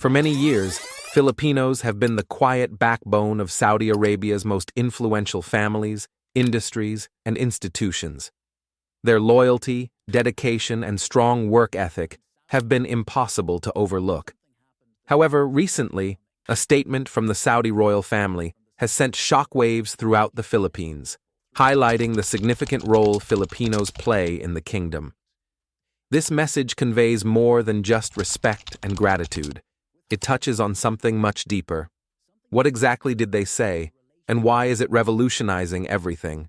For many years, Filipinos have been the quiet backbone of Saudi Arabia's most influential families, industries, and institutions. Their loyalty, dedication, and strong work ethic have been impossible to overlook. However, recently, a statement from the Saudi royal family has sent shockwaves throughout the Philippines, highlighting the significant role Filipinos play in the kingdom. This message conveys more than just respect and gratitude. It touches on something much deeper. What exactly did they say, and why is it revolutionizing everything?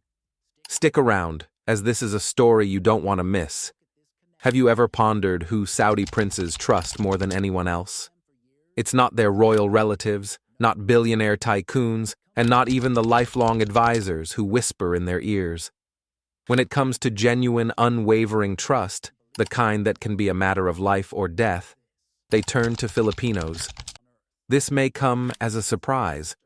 Stick around, as this is a story you don't want to miss. Have you ever pondered who Saudi princes trust more than anyone else? It's not their royal relatives, not billionaire tycoons, and not even the lifelong advisors who whisper in their ears. When it comes to genuine, unwavering trust, the kind that can be a matter of life or death, they turn to Filipinos. This may come as a surprise.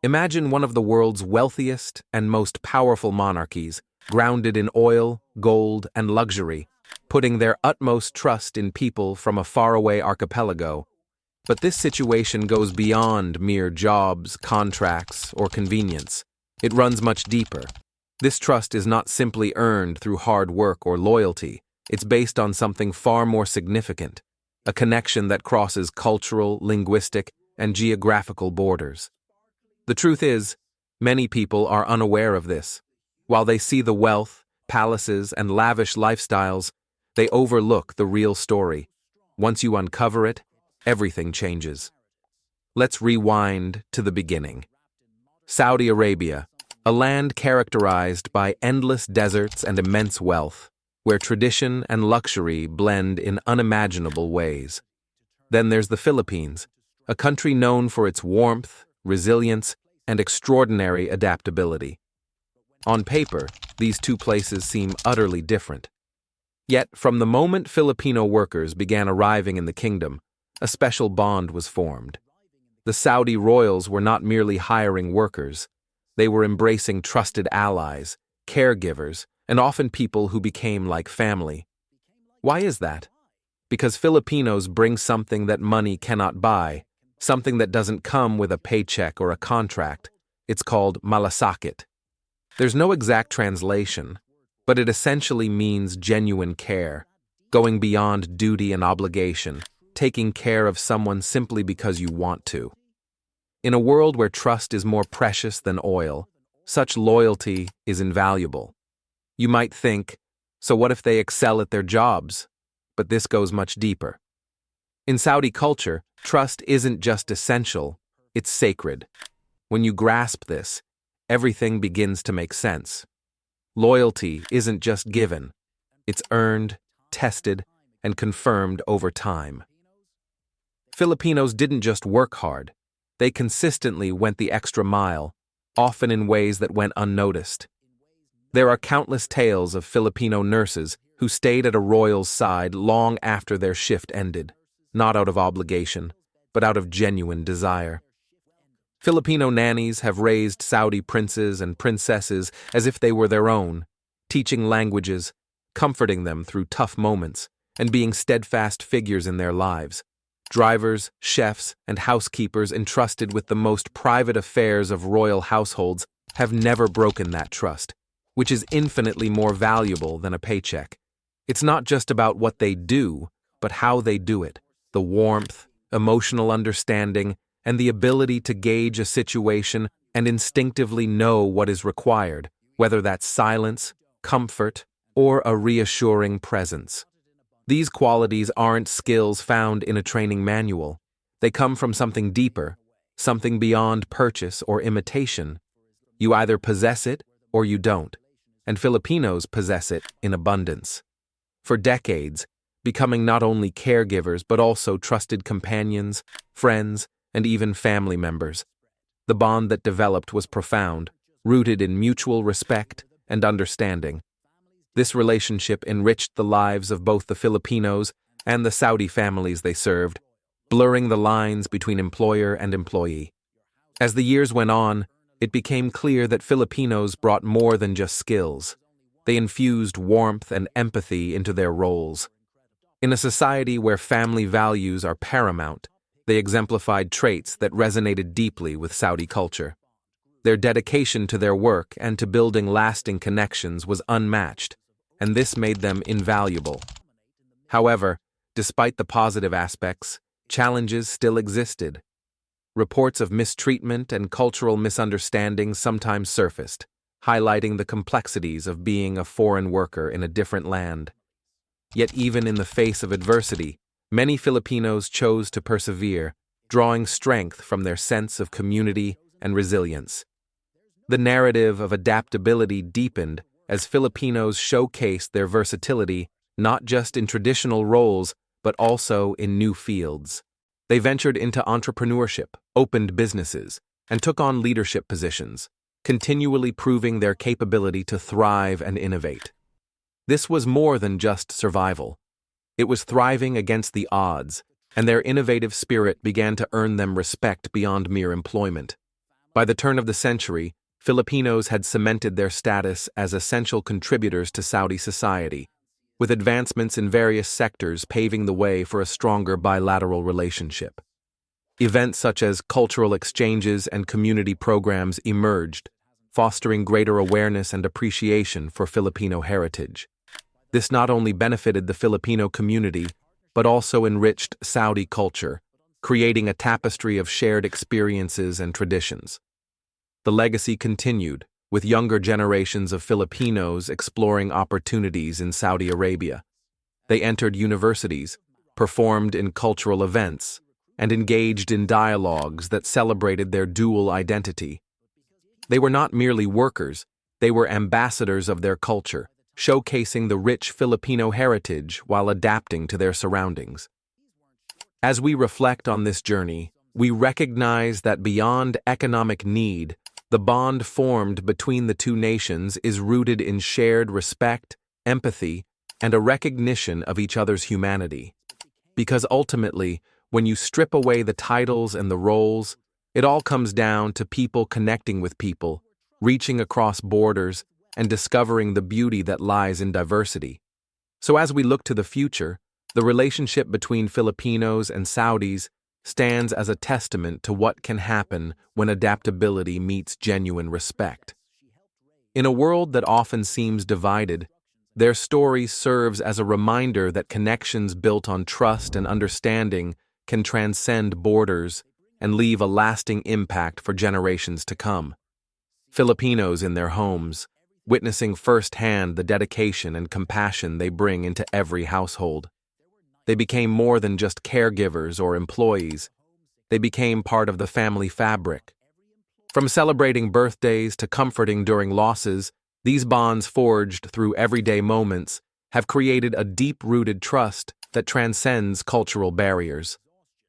Imagine one of the world's wealthiest and most powerful monarchies, grounded in oil, gold, and luxury, putting their utmost trust in people from a faraway archipelago. But this situation goes beyond mere jobs, contracts, or convenience. It runs much deeper. This trust is not simply earned through hard work or loyalty. It's based on something far more significant, a connection that crosses cultural, linguistic, and geographical borders. The truth is, many people are unaware of this. While they see the wealth, palaces, and lavish lifestyles, they overlook the real story. Once you uncover it, everything changes. Let's rewind to the beginning. Saudi Arabia, a land characterized by endless deserts and immense wealth, where tradition and luxury blend in unimaginable ways. Then there's the Philippines, a country known for its warmth, resilience, and extraordinary adaptability. On paper, these two places seem utterly different. Yet, from the moment Filipino workers began arriving in the kingdom, a special bond was formed. The Saudi royals were not merely hiring workers. They were embracing trusted allies, caregivers, and often people who became like family. Why is that? Because Filipinos bring something that money cannot buy, something that doesn't come with a paycheck or a contract. It's called malasakit. There's no exact translation, but it essentially means genuine care, going beyond duty and obligation, taking care of someone simply because you want to. In a world where trust is more precious than oil, such loyalty is invaluable. You might think, so what if they excel at their jobs? But this goes much deeper. In Saudi culture, trust isn't just essential, it's sacred. When you grasp this, everything begins to make sense. Loyalty isn't just given, it's earned, tested, and confirmed over time. Filipinos didn't just work hard, they consistently went the extra mile, often in ways that went unnoticed. There are countless tales of Filipino nurses who stayed at a royal's side long after their shift ended, not out of obligation, but out of genuine desire. Filipino nannies have raised Saudi princes and princesses as if they were their own, teaching languages, comforting them through tough moments, and being steadfast figures in their lives. Drivers, chefs, and housekeepers entrusted with the most private affairs of royal households have never broken that trust, which is infinitely more valuable than a paycheck. It's not just about what they do, but how they do it. The warmth, emotional understanding, and the ability to gauge a situation and instinctively know what is required, whether that's silence, comfort, or a reassuring presence. These qualities aren't skills found in a training manual. They come from something deeper, something beyond purchase or imitation. You either possess it or you don't, and Filipinos possess it in abundance. For decades, becoming not only caregivers but also trusted companions, friends, and even family members. The bond that developed was profound, rooted in mutual respect and understanding. This relationship enriched the lives of both the Filipinos and the Saudi families they served, blurring the lines between employer and employee. As the years went on, it became clear that Filipinos brought more than just skills. They infused warmth and empathy into their roles. In a society where family values are paramount, They exemplified traits that resonated deeply with Saudi culture. Their dedication to their work and to building lasting connections was unmatched, and this made them invaluable. However, despite the positive aspects, challenges still existed. Reports of mistreatment and cultural misunderstandings sometimes surfaced, highlighting the complexities of being a foreign worker in a different land. Yet even in the face of adversity, many Filipinos chose to persevere, drawing strength from their sense of community and resilience. The narrative of adaptability deepened as Filipinos showcased their versatility not just in traditional roles but also in new fields. They ventured into entrepreneurship, opened businesses, and took on leadership positions, continually proving their capability to thrive and innovate. This was more than just survival. It was thriving against the odds, and their innovative spirit began to earn them respect beyond mere employment. By the turn of the century, Filipinos had cemented their status as essential contributors to Saudi society, with advancements in various sectors paving the way for a stronger bilateral relationship. Events such as cultural exchanges and community programs emerged, fostering greater awareness and appreciation for Filipino heritage. This not only benefited the Filipino community, but also enriched Saudi culture, creating a tapestry of shared experiences and traditions. The legacy continued, with younger generations of Filipinos exploring opportunities in Saudi Arabia. They entered universities, performed in cultural events, and engaged in dialogues that celebrated their dual identity. They were not merely workers, they were ambassadors of their culture, showcasing the rich Filipino heritage while adapting to their surroundings. As we reflect on this journey, we recognize that beyond economic need, the bond formed between the two nations is rooted in shared respect, empathy, and a recognition of each other's humanity. Because ultimately, when you strip away the titles and the roles, it all comes down to people connecting with people, reaching across borders, and discovering the beauty that lies in diversity. So as we look to the future, the relationship between Filipinos and Saudis stands as a testament to what can happen when adaptability meets genuine respect. In a world that often seems divided, their story serves as a reminder that connections built on trust and understanding can transcend borders and leave a lasting impact for generations to come. Filipinos in their homes, witnessing firsthand the dedication and compassion they bring into every household. They became more than just caregivers or employees. They became part of the family fabric. From celebrating birthdays to comforting during losses, these bonds forged through everyday moments have created a deep-rooted trust that transcends cultural barriers.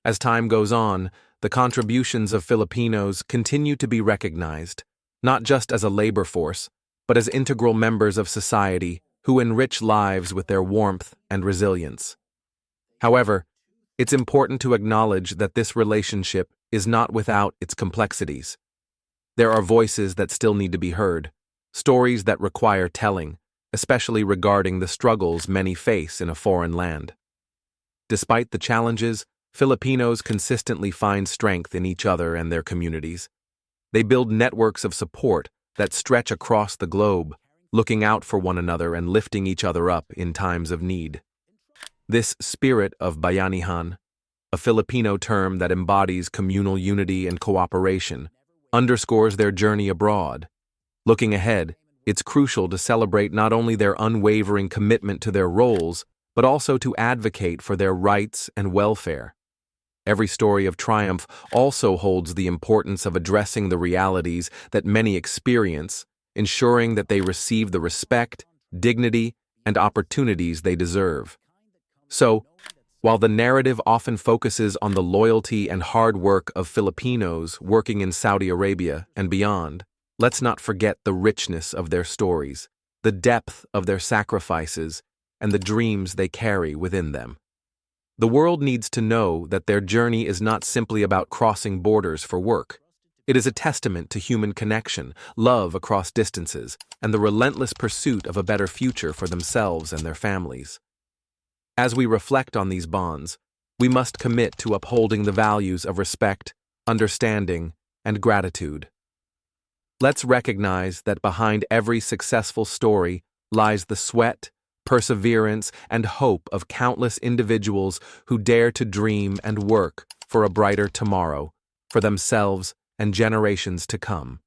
As time goes on, the contributions of Filipinos continue to be recognized, not just as a labor force, but as integral members of society who enrich lives with their warmth and resilience. However, it's important to acknowledge that this relationship is not without its complexities. There are voices that still need to be heard, stories that require telling, especially regarding the struggles many face in a foreign land. Despite the challenges, Filipinos consistently find strength in each other and their communities. They build networks of support that stretch across the globe, looking out for one another and lifting each other up in times of need. This spirit of bayanihan, a Filipino term that embodies communal unity and cooperation, underscores their journey abroad. Looking ahead, it's crucial to celebrate not only their unwavering commitment to their roles, but also to advocate for their rights and welfare. Every story of triumph also holds the importance of addressing the realities that many experience, ensuring that they receive the respect, dignity, and opportunities they deserve. So, while the narrative often focuses on the loyalty and hard work of Filipinos working in Saudi Arabia and beyond, let's not forget the richness of their stories, the depth of their sacrifices, and the dreams they carry within them. The world needs to know that their journey is not simply about crossing borders for work. It is a testament to human connection, love across distances, and the relentless pursuit of a better future for themselves and their families. As we reflect on these bonds, we must commit to upholding the values of respect, understanding, and gratitude. Let's recognize that behind every successful story lies the sweat, perseverance, and hope of countless individuals who dare to dream and work for a brighter tomorrow, for themselves and generations to come.